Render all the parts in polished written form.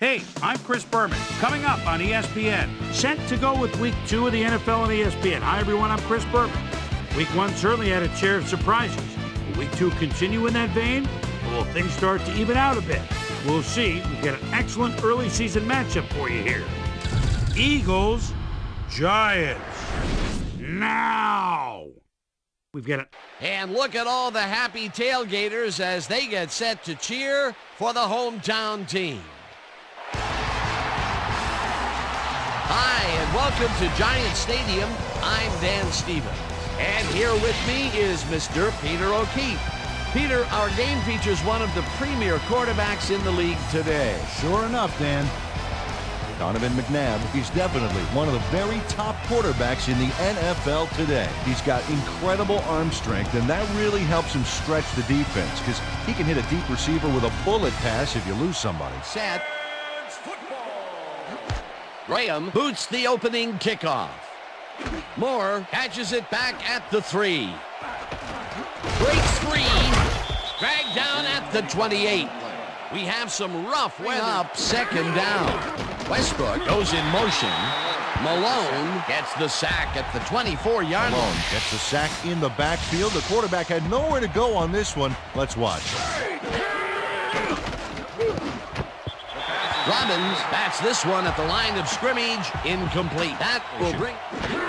Hey, I'm Chris Berman. Coming up on ESPN, set to go with Week 2 of the NFL on ESPN. Hi, everyone. I'm Chris Berman. Week 1 certainly had a share of surprises. Will Week 2 continue in that vein, or will things start to even out a bit? We'll see. We've got an excellent early season matchup for you here. Eagles, Giants. Now. We've got it. And look at all the happy tailgaters as they get set to cheer for the hometown team. Hi, and welcome to Giant Stadium. I'm Dan Stevens. And here with me is Mr. Peter O'Keefe. Peter, our game features one of the premier quarterbacks in the league today. Sure enough, Dan. Donovan McNabb, he's definitely one of the very top quarterbacks in the NFL today. He's got incredible arm strength, and that really helps him stretch the defense because he can hit a deep receiver with a bullet pass if you lose somebody. Set. Graham boots the opening kickoff. Moore catches it back at the 3. Breaks free. Dragged down at the 28. We have some rough weather. Up second down. Westbrook goes in motion. Malone gets the sack at the 24-yard line. Malone gets the sack in the backfield. The quarterback had nowhere to go on this one. Let's watch. Robbins bats this one at the line of scrimmage. Incomplete. That will bring.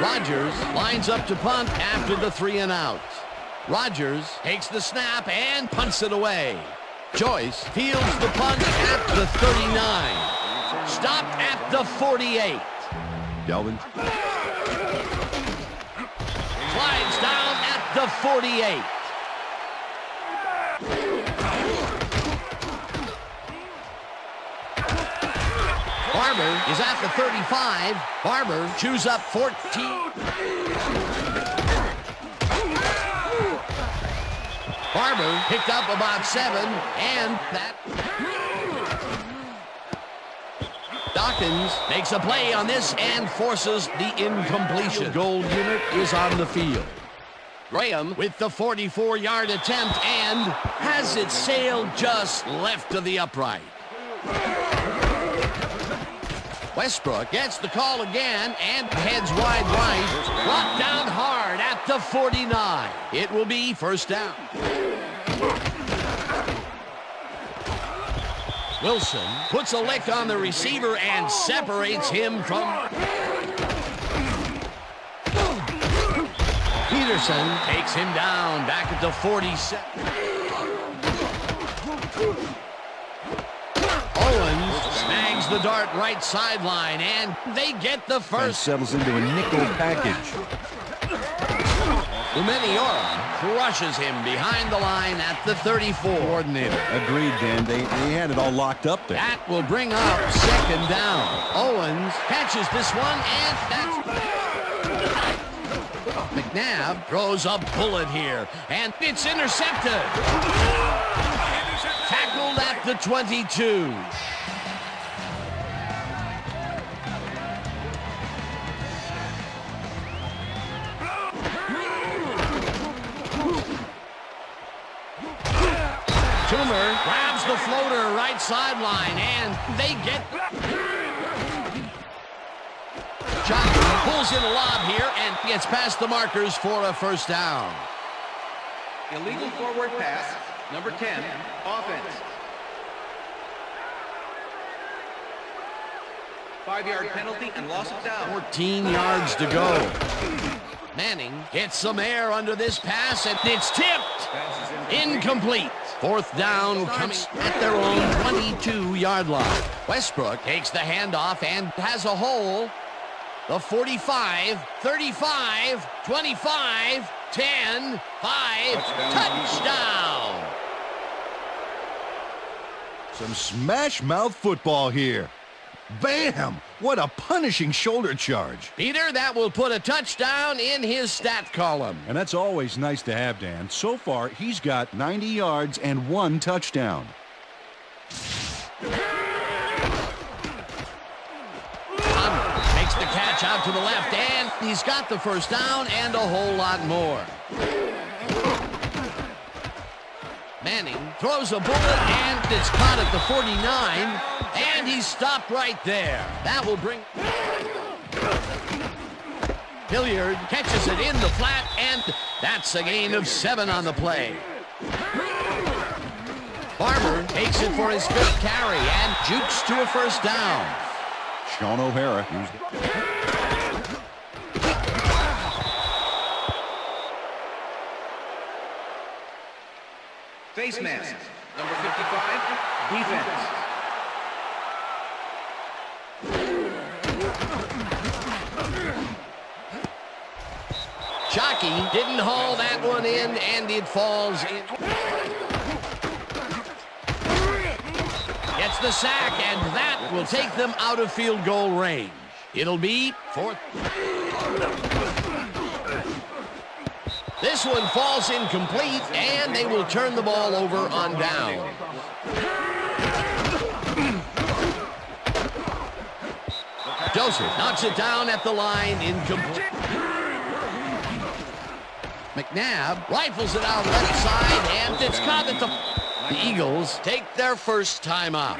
Rodgers lines up to punt after the 3-and-out. Rodgers takes the snap and punts it away. Joyce fields the punt at the 39. Stopped at the 48. Delvin. Slides down at the 48. Barber is at the 35. Barber chews up 14. Barber picked up about 7, and that. Dawkins makes a play on this and forces the incompletion. Goal unit is on the field. Graham with the 44-yard attempt and has it sailed just left of the upright. Westbrook gets the call again and heads wide right. Brought down hard at the 49. It will be first down. Wilson puts a lick on the receiver and separates him from. Peterson takes him down back at the 47. Owens snags the dart right sideline, and they get the first. And settles into a nickel package. Lumeniora crushes him behind the line at the 34. Coordinator. Agreed, Dan. They had it all locked up there. That will bring up second down. Owens catches this one, and that's. McNabb throws a bullet here, and it's intercepted. Tackled at the 22. Toomer grabs the floater right sideline, and they get. Johnson pulls in a lob here and gets past the markers for a first down. Illegal forward pass, number 10, offense. 5-yard penalty and loss of down. 14 yards to go. Manning gets some air under this pass, and it's tipped. Incomplete. Fourth down comes at their own 22-yard line. Westbrook takes the handoff and has a hole. The 45, 35, 25, 10, 5, touchdown. Some smash mouth football here. Bam! What a punishing shoulder charge. Peter, that will put a touchdown in his stat column. And that's always nice to have, Dan. So far, he's got 90 yards and 1 touchdown. Makes the catch out to the left, and he's got the first down and a whole lot more. Manning throws a bullet, and it's caught at the 49, and he's stopped right there. That will bring... Hilliard catches it in the flat, and that's a gain of 7 on the play. Farmer takes it for his 5th carry and jukes to a first down. Sean O'Hara used it. Face mask, number 55, defense. Shockey didn't haul that one in, and it falls in. Gets the sack, and that will take them out of field goal range. It'll be 4th. This one falls incomplete, and they will turn the ball over on down. Joseph knocks it down at the line, incomplete. McNabb rifles it out left side, and it's caught at the... The Eagles take their first timeout.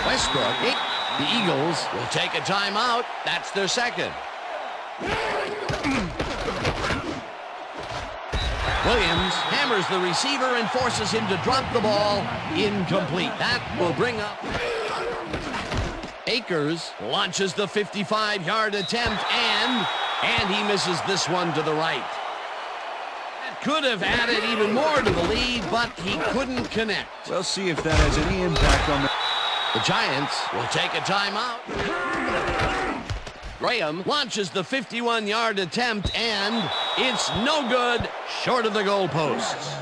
Westbrook, the Eagles will take a timeout. That's their second. Williams hammers the receiver and forces him to drop the ball. Incomplete. That will bring up... Akers launches the 55-yard attempt, and he misses this one to the right. Could have added even more to the lead, but he couldn't connect. We'll see if that has any impact on The Giants will take a timeout. Graham launches the 51-yard attempt, and it's no good, short of the goalposts.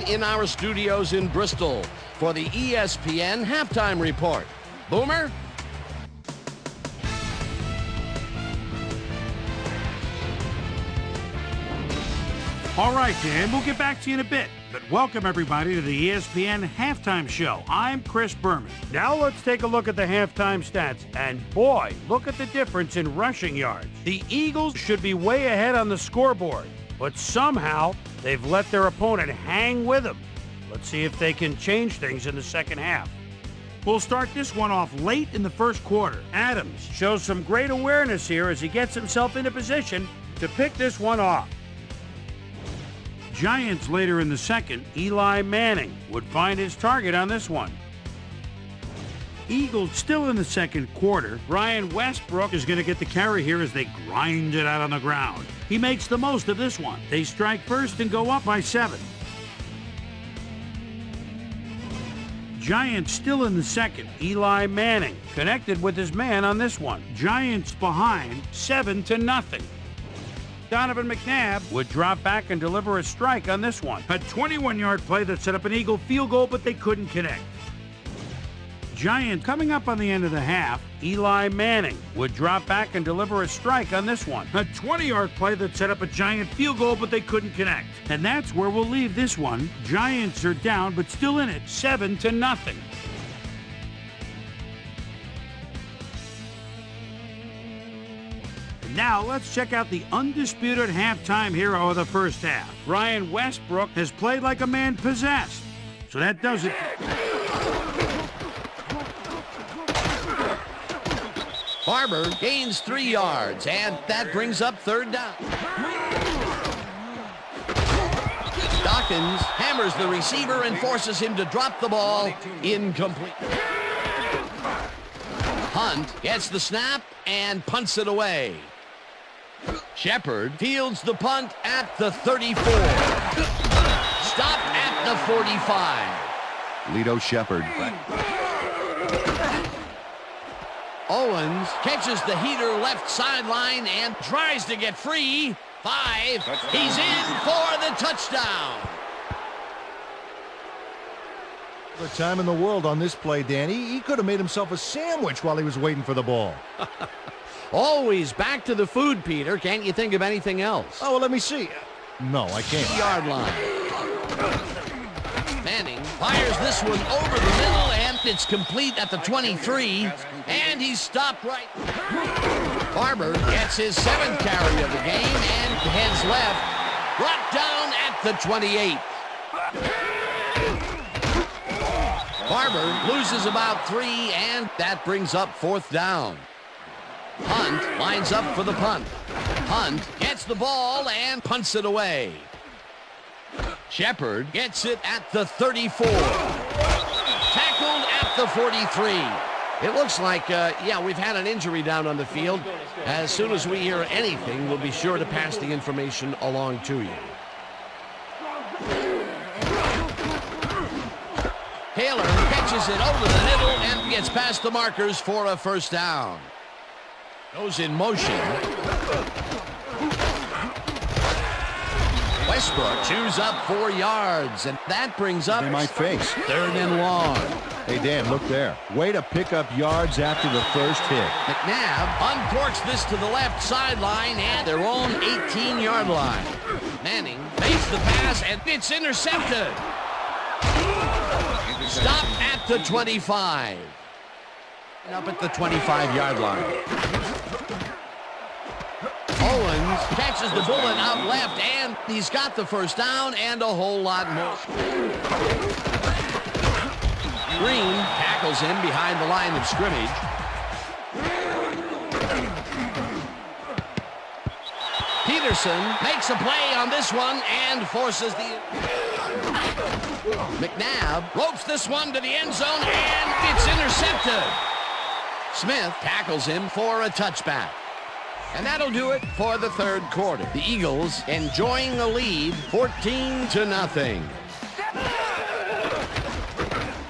In our studios in Bristol for the ESPN Halftime Report. Boomer? All right, Dan, we'll get back to you in a bit. But welcome, everybody, to the ESPN Halftime Show. I'm Chris Berman. Now let's take a look at the halftime stats. And boy, look at the difference in rushing yards. The Eagles should be way ahead on the scoreboard, but somehow they've let their opponent hang with them. Let's see if they can change things in the second half. We'll start this one off late in the first quarter. Adams shows some great awareness here as he gets himself into position to pick this one off. Giants later in the second, Eli Manning would find his target on this one. Eagles still in the second quarter. Brian Westbrook is going to get the carry here as they grind it out on the ground. He makes the most of this one. They strike first and go up by 7. Giants still in the second. Eli Manning connected with his man on this one. Giants behind 7-0. Donovan McNabb would drop back and deliver a strike on this one. A 21-yard play that set up an Eagle field goal, but they couldn't connect. Giants coming up on the end of the half. Eli Manning would drop back and deliver a strike on this one. A 20-yard play that set up a Giant field goal, but they couldn't connect. And that's where we'll leave this one. Giants are down, but still in it, 7-0. Now let's check out the undisputed halftime hero of the first half. Brian Westbrook has played like a man possessed. So that does it. Barber gains 3 yards, and that brings up third down. Dawkins hammers the receiver and forces him to drop the ball. Incomplete. Hunt gets the snap and punts it away. Shepard fields the punt at the 34. Stop at the 45. Lito Shepard. Owens catches the heater left sideline and tries to get free. 5. He's in for the touchdown. The time in the world on this play, Danny. He could have made himself a sandwich while he was waiting for the ball. Always back to the food, Peter. Can't you think of anything else? Oh, well, let me see. No, I can't. Yard line. Manning fires this one over the middle, and it's complete at the 23, and he's stopped right. Barber gets his 7th carry of the game and heads left. brought down at the 28. Barber loses about 3, and that brings up 4th down. Hunt lines up for the punt. Hunt gets the ball and punts it away. Shepard gets it at the 34. Tackled at the 43. It looks like, we've had an injury down on the field. As soon as we hear anything, we'll be sure to pass the information along to you. Taylor catches it over the middle and gets past the markers for a 1st down. Goes in motion. Westbrook chews up 4 yards, and that brings up They might face. 3rd and long. Hey, Dan, look there. Way to pick up yards after the first hit. McNabb uncorks this to the left sideline at their own 18-yard line. Manning makes the pass, and it's intercepted. Stopped at the 25. Up at the 25-yard line. Owens catches the bullet out left, and he's got the 1st down and a whole lot more. Green tackles him behind the line of scrimmage. Peterson makes a play on this one and forces the... McNabb ropes this one to the end zone, and it's intercepted. Smith tackles him for a touchback. And that'll do it for the 3rd quarter. The Eagles enjoying a lead, 14-0.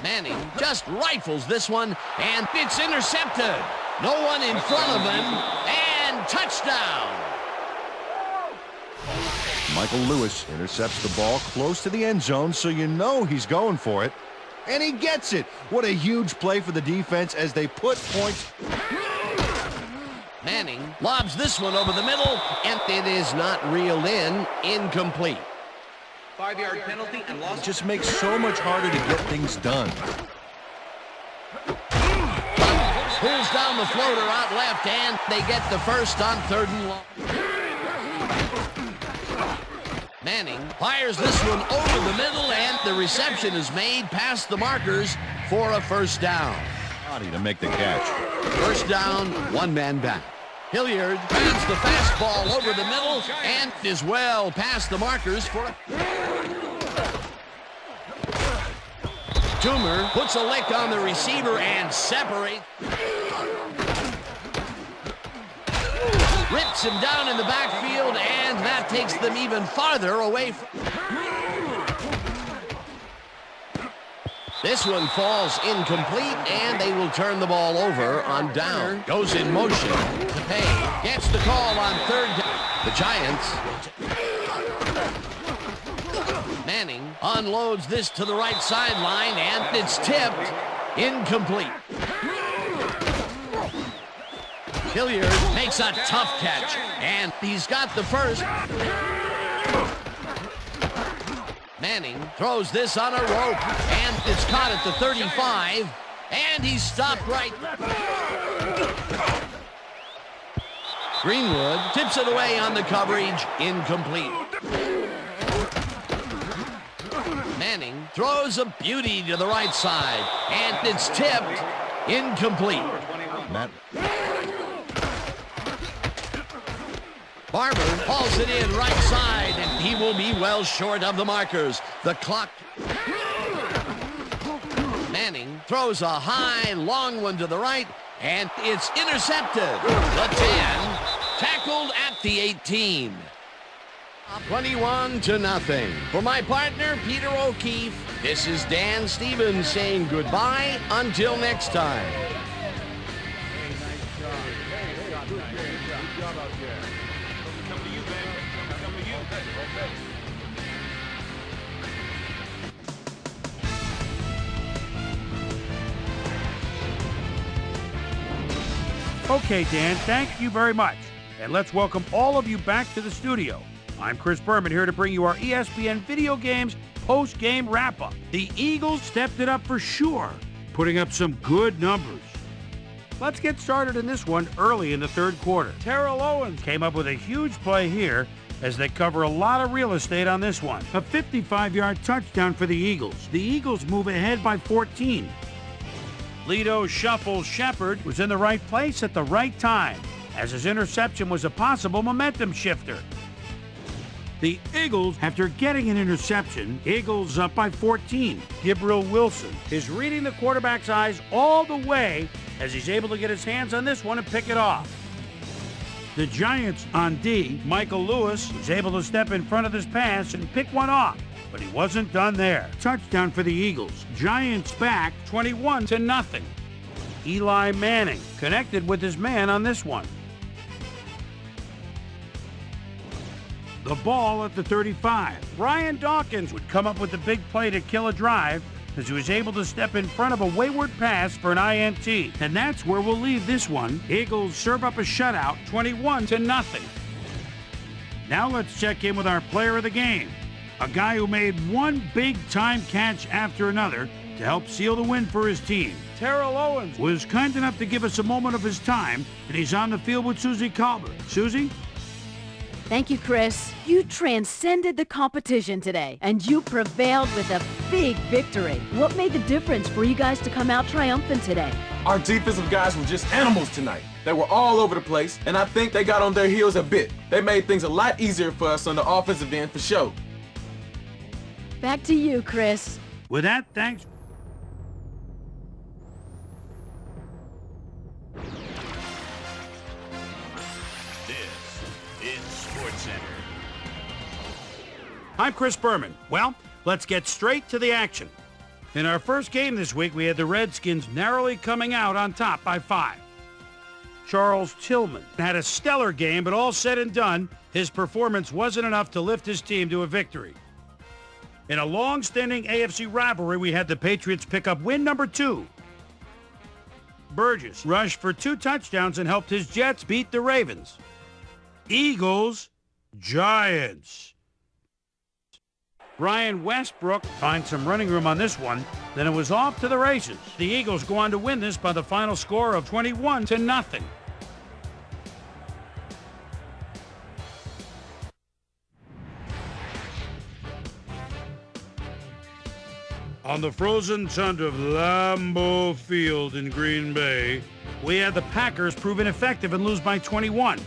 Manning just rifles this one, and it's intercepted. No one in front of him, and touchdown. Michael Lewis intercepts the ball close to the end zone, so you know he's going for it. And he gets it. What a huge play for the defense as they put points. Manning lobs this one over the middle, and it is not reeled in. Incomplete. 5-yard penalty and loss. It just makes so much harder to get things done. Pulls down the floater out left, and they get the 1st on 3rd and long. Manning fires this one over the middle, and the reception is made past the markers for a 1st down. Body to make the catch. 1st down, 1 man back. Hilliard feeds the fastball over the middle and is well past the markers for a... Toomer puts a lick on the receiver and separates. Rips him down in the backfield, and that takes them even farther away from... This one falls incomplete, and they will turn the ball over on down. Goes in motion. Pay gets the call on 3rd down. The Giants. Manning unloads this to the right sideline, and it's tipped. Incomplete. Hilliard makes a tough catch, and he's got the 1st. Manning throws this on a rope, and it's caught at the 35, and he's stopped right. Greenwood tips it away on the coverage, incomplete. Manning throws a beauty to the right side, and it's tipped, incomplete. Matt. Barber hauls it in right side, and he will be well short of the markers. The clock. Manning throws a high, long one to the right, and it's intercepted. The 10, tackled at the 18. 21-0. For my partner, Peter O'Keefe, this is Dan Stevens saying goodbye until next time. Okay, Dan, thank you very much. And let's welcome all of you back to the studio. I'm Chris Berman here to bring you our ESPN Video Games post-game wrap-up. The Eagles stepped it up for sure, putting up some good numbers. Let's get started in this one early in the 3rd quarter. Terrell Owens came up with a huge play here as they cover a lot of real estate on this one. A 55-yard touchdown for the Eagles. The Eagles move ahead by 14. Lito Shuffle Shepard was in the right place at the right time, as his interception was a possible momentum shifter. The Eagles, after getting an interception, Eagles up by 14. Gabriel Wilson is reading the quarterback's eyes all the way as he's able to get his hands on this one and pick it off. The Giants on D, Michael Lewis was able to step in front of this pass and pick one off, but he wasn't done there. Touchdown for the Eagles. Giants back 21-0. Eli Manning connected with his man on this one. The ball at the 35. Brian Dawkins would come up with the big play to kill a drive as he was able to step in front of a wayward pass for an INT. And that's where we'll leave this one. Eagles serve up a shutout, 21-0. Now let's check in with our player of the game, a guy who made one big-time catch after another to help seal the win for his team. Terrell Owens was kind enough to give us a moment of his time, and he's on the field with Susie Colbert. Susie? Thank you, Chris. You transcended the competition today, and you prevailed with a big victory. What made the difference for you guys to come out triumphant today? Our defensive guys were just animals tonight. They were all over the place, and I think they got on their heels a bit. They made things a lot easier for us on the offensive end for sure. Back to you, Chris. With that, thanks. I'm Chris Berman. Well, let's get straight to the action. In our first game this week, we had the Redskins narrowly coming out on top by 5. Charles Tillman had a stellar game, but all said and done, his performance wasn't enough to lift his team to a victory. In a long-standing AFC rivalry, we had the Patriots pick up win number 2. Burgess rushed for 2 touchdowns and helped his Jets beat the Ravens. Eagles, Giants. Brian Westbrook finds some running room on this one. Then it was off to the races. The Eagles go on to win this by the final score of 21-0. On the frozen tundra of Lambeau Field in Green Bay, we had the Packers prove ineffective and lose by 21.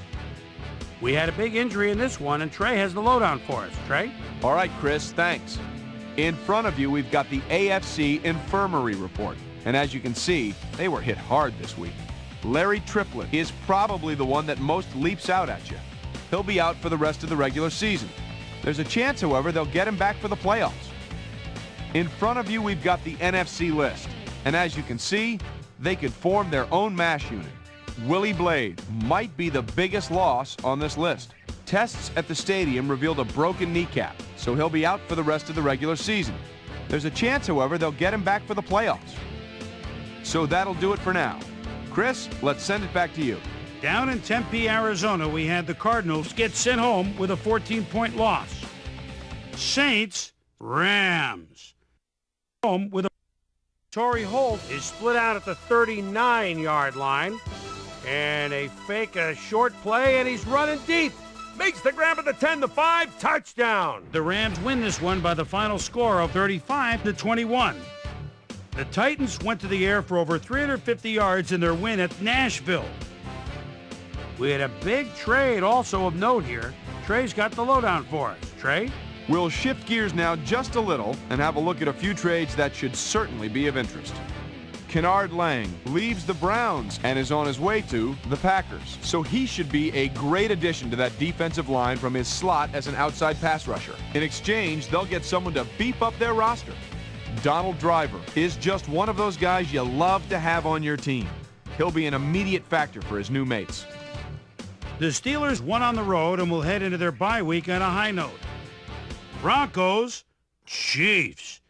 We had a big injury in this one, and Trey has the lowdown for us. Trey? All right, Chris, thanks. In front of you, we've got the AFC Infirmary Report. And as you can see, they were hit hard this week. Larry Triplett is probably the one that most leaps out at you. He'll be out for the rest of the regular season. There's a chance, however, they'll get him back for the playoffs. In front of you, we've got the NFC list. And as you can see, they could form their own MASH unit. Willie Blade might be the biggest loss on this list. Tests at the stadium revealed a broken kneecap, so he'll be out for the rest of the regular season. There's a chance, however, they'll get him back for the playoffs. So that'll do it for now. Chris, let's send it back to you. Down in Tempe, Arizona, we had the Cardinals get sent home with a 14-point loss. Saints, Rams. Home with a... Torrey Holt is split out at the 39-yard line. And a short play, and he's running deep. Makes the grab at the 10, the 5, touchdown. The Rams win this one by the final score of 35-21. The Titans went to the air for over 350 yards in their win at Nashville. We had a big trade also of note here. Trey's got the lowdown for us. Trey? We'll shift gears now just a little and have a look at a few trades that should certainly be of interest. Kennard Lang leaves the Browns and is on his way to the Packers. So he should be a great addition to that defensive line from his slot as an outside pass rusher. In exchange, they'll get someone to beef up their roster. Donald Driver is just one of those guys you love to have on your team. He'll be an immediate factor for his new mates. The Steelers won on the road and will head into their bye week on a high note. Broncos, Chiefs.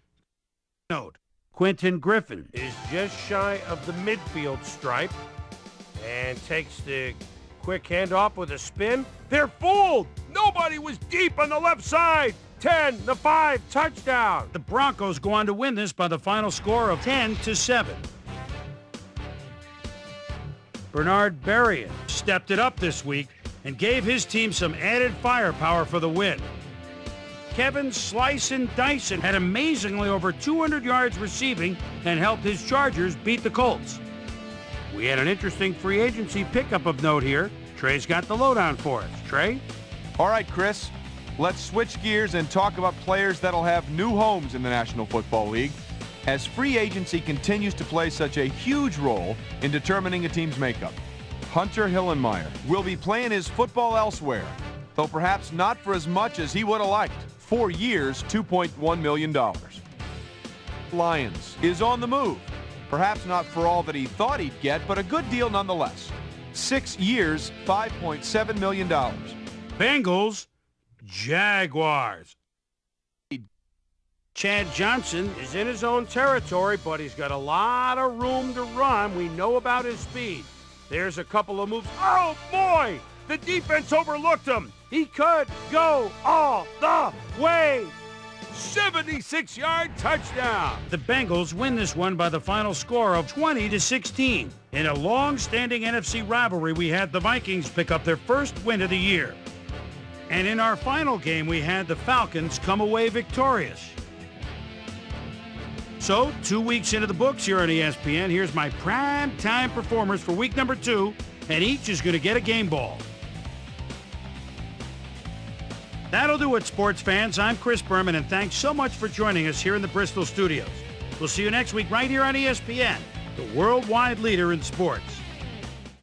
Note. Quentin Griffin is just shy of the midfield stripe and takes the quick handoff with a spin. They're fooled! Nobody was deep on the left side. 10, the 5, touchdown. The Broncos go on to win this by the final score of 10-7. Bernard Berrien stepped it up this week and gave his team some added firepower for the win. Kevin Slice and Dyson had amazingly over 200 yards receiving and helped his Chargers beat the Colts. We had an interesting free agency pickup of note here. Trey's got the lowdown for us. Trey? All right, Chris, let's switch gears and talk about players that'll have new homes in the National Football League, as free agency continues to play such a huge role in determining a team's makeup. Hunter Hillenmeyer will be playing his football elsewhere, though perhaps not for as much as he would have liked. 4 years, $2.1 million. Lions is on the move. Perhaps not for all that he thought he'd get, but a good deal nonetheless. 6 years, $5.7 million. Bengals, Jaguars. Chad Johnson is in his own territory, but he's got a lot of room to run. We know about his speed. There's a couple of moves. Oh, boy! The defense overlooked him. He could go all the way. 76-yard touchdown. The Bengals win this one by the final score of 20-16. In a long-standing NFC rivalry, we had the Vikings pick up their first win of the year. And in our final game, we had the Falcons come away victorious. So, 2 weeks into the books here on ESPN, here's my prime time performers for week number 2, and each is going to get a game ball. That'll do it, sports fans. I'm Chris Berman, and thanks so much for joining us here in the Bristol studios. We'll see you next week right here on ESPN, the worldwide leader in sports.